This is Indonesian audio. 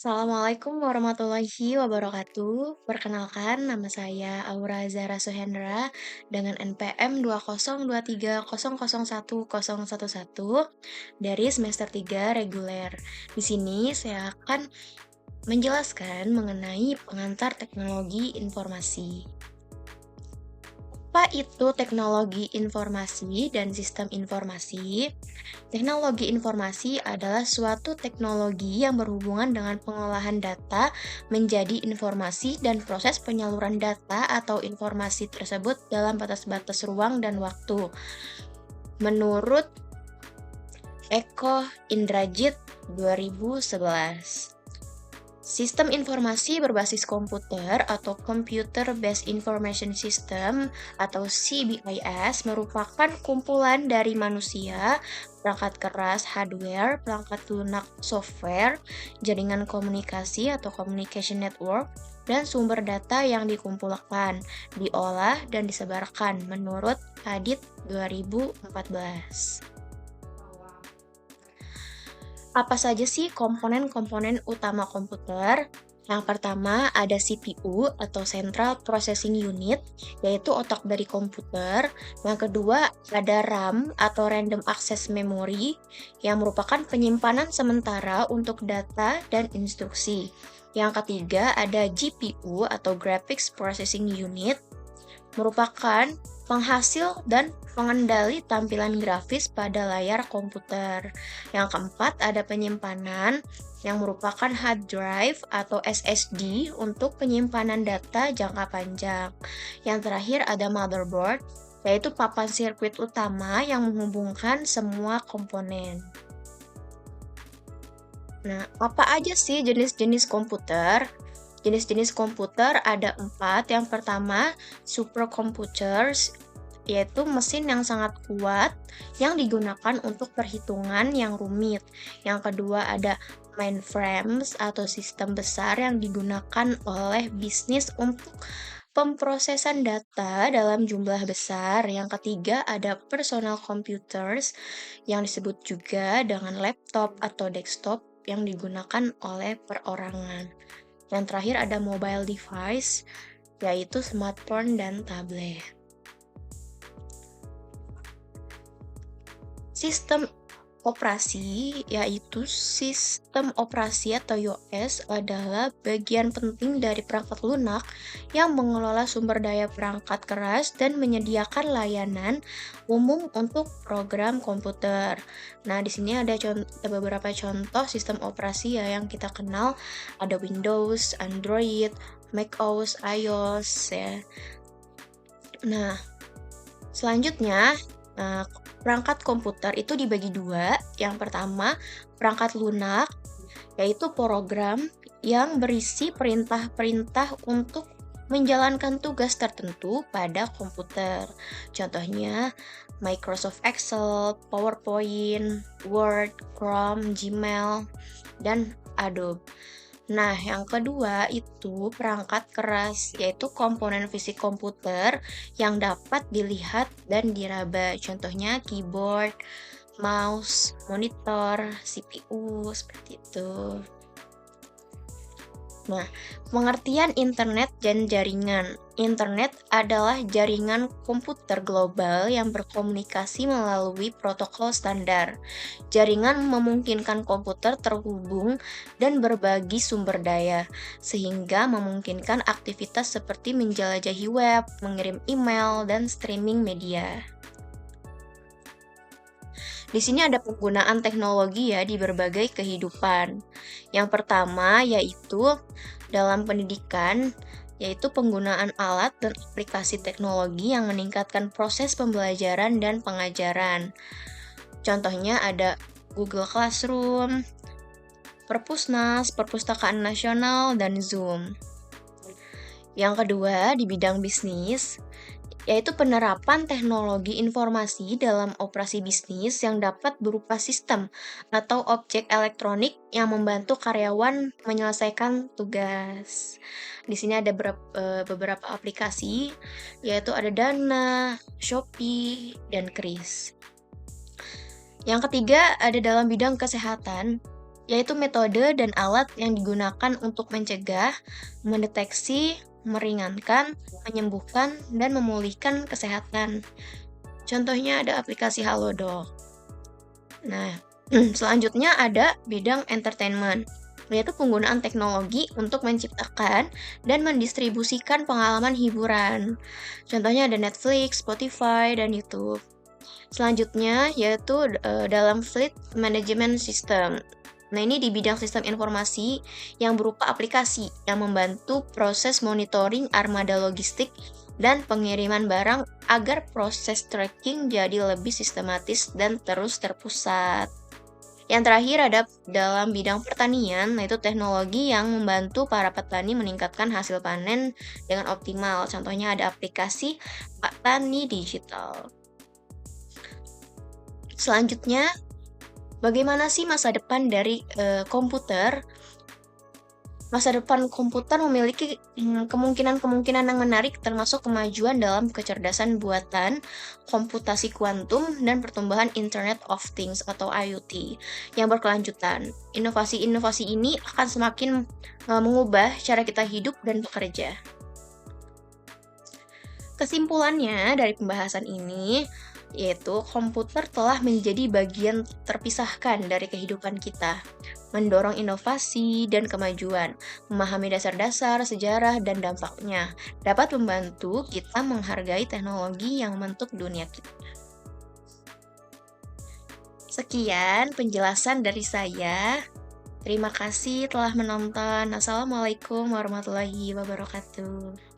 Assalamualaikum warahmatullahi wabarakatuh. Perkenalkan, nama saya Aura Zahra Suhendra dengan NPM 20230010011 dari semester 3 reguler. Di sini saya akan menjelaskan mengenai pengantar teknologi informasi. Apa itu teknologi informasi dan sistem informasi? Teknologi informasi adalah suatu teknologi yang berhubungan dengan pengolahan data menjadi informasi dan proses penyaluran data atau informasi tersebut dalam batas-batas ruang dan waktu. Menurut Eko Indrajit 2011. Sistem informasi berbasis komputer atau Computer Based Information System atau CBIS merupakan kumpulan dari manusia, perangkat keras hardware, perangkat lunak software, jaringan komunikasi atau communication network, dan sumber data yang dikumpulkan, diolah, dan disebarkan menurut Hadid 2014. Apa saja sih komponen-komponen utama komputer? Yang pertama ada CPU atau Central Processing Unit, yaitu otak dari komputer. Yang kedua ada RAM atau Random Access Memory, yang merupakan penyimpanan sementara untuk data dan instruksi. Yang ketiga ada GPU atau Graphics Processing Unit, merupakan penghasil dan pengendali tampilan grafis pada layar komputer. Yang keempat, ada penyimpanan yang merupakan hard drive atau SSD untuk penyimpanan data jangka panjang. Yang terakhir, ada motherboard, yaitu papan sirkuit utama yang menghubungkan semua komponen. Nah, apa aja sih jenis-jenis komputer? Jenis-jenis komputer ada 4. Yang pertama, supercomputers, yaitu mesin yang sangat kuat yang digunakan untuk perhitungan yang rumit. Yang kedua ada mainframes atau sistem besar yang digunakan oleh bisnis untuk pemrosesan data dalam jumlah besar. Yang ketiga ada personal computers yang disebut juga dengan laptop atau desktop yang digunakan oleh perorangan. Yang terakhir ada mobile device, yaitu smartphone dan tablet. Sistem operasi, yaitu sistem operasi atau iOS adalah bagian penting dari perangkat lunak yang mengelola sumber daya perangkat keras dan menyediakan layanan umum untuk program komputer. Nah, di sini ada beberapa contoh sistem operasi ya yang kita kenal, ada Windows, Android, macOS, iOS ya. Nah, selanjutnya perangkat komputer itu dibagi dua. Yang pertama, perangkat lunak, yaitu program yang berisi perintah-perintah untuk menjalankan tugas tertentu pada komputer. Contohnya, Microsoft Excel, PowerPoint, Word, Chrome, Gmail, dan Adobe. Nah, yang kedua itu perangkat keras, yaitu komponen fisik komputer yang dapat dilihat dan diraba. Contohnya keyboard, mouse, monitor, CPU, seperti itu. Nah, pengertian internet dan jaringan. Internet adalah jaringan komputer global yang berkomunikasi melalui protokol standar. Jaringan memungkinkan komputer terhubung dan berbagi sumber daya, sehingga memungkinkan aktivitas seperti menjelajahi web, mengirim email, dan streaming media. Di sini ada penggunaan teknologi ya di berbagai kehidupan. Yang pertama yaitu dalam pendidikan, yaitu penggunaan alat dan aplikasi teknologi yang meningkatkan proses pembelajaran dan pengajaran. Contohnya ada Google Classroom, Perpusnas, Perpustakaan Nasional, dan Zoom. Yang kedua, di bidang bisnis, yaitu penerapan teknologi informasi dalam operasi bisnis yang dapat berupa sistem atau objek elektronik yang membantu karyawan menyelesaikan tugas. Di sini ada beberapa aplikasi, yaitu ada Dana, Shopee, dan Kris. Yang ketiga ada dalam bidang kesehatan, yaitu metode dan alat yang digunakan untuk mencegah, mendeteksi, meringankan, menyembuhkan, dan memulihkan kesehatan. Contohnya ada aplikasi Halodoc. Nah, selanjutnya ada bidang entertainment, yaitu penggunaan teknologi untuk menciptakan dan mendistribusikan pengalaman hiburan. Contohnya ada Netflix, Spotify, dan YouTube. Selanjutnya yaitu dalam fleet management system. Nah, ini di bidang sistem informasi yang berupa aplikasi yang membantu proses monitoring armada logistik dan pengiriman barang agar proses tracking jadi lebih sistematis dan terus terpusat. Yang terakhir ada dalam bidang pertanian, yaitu teknologi yang membantu para petani meningkatkan hasil panen dengan optimal. Contohnya ada aplikasi Pak Tani Digital. Selanjutnya, bagaimana sih masa depan dari komputer? Masa depan komputer memiliki kemungkinan-kemungkinan yang menarik termasuk kemajuan dalam kecerdasan buatan, komputasi kuantum, dan pertumbuhan Internet of Things atau IoT yang berkelanjutan. Inovasi-inovasi ini akan semakin mengubah cara kita hidup dan bekerja. Kesimpulannya dari pembahasan ini, yaitu komputer telah menjadi bagian terpisahkan dari kehidupan kita, mendorong inovasi dan kemajuan, memahami dasar-dasar, sejarah, dan dampaknya, dapat membantu kita menghargai teknologi yang membentuk dunia kita. Sekian penjelasan dari saya. Terima kasih telah menonton. Assalamualaikum warahmatullahi wabarakatuh.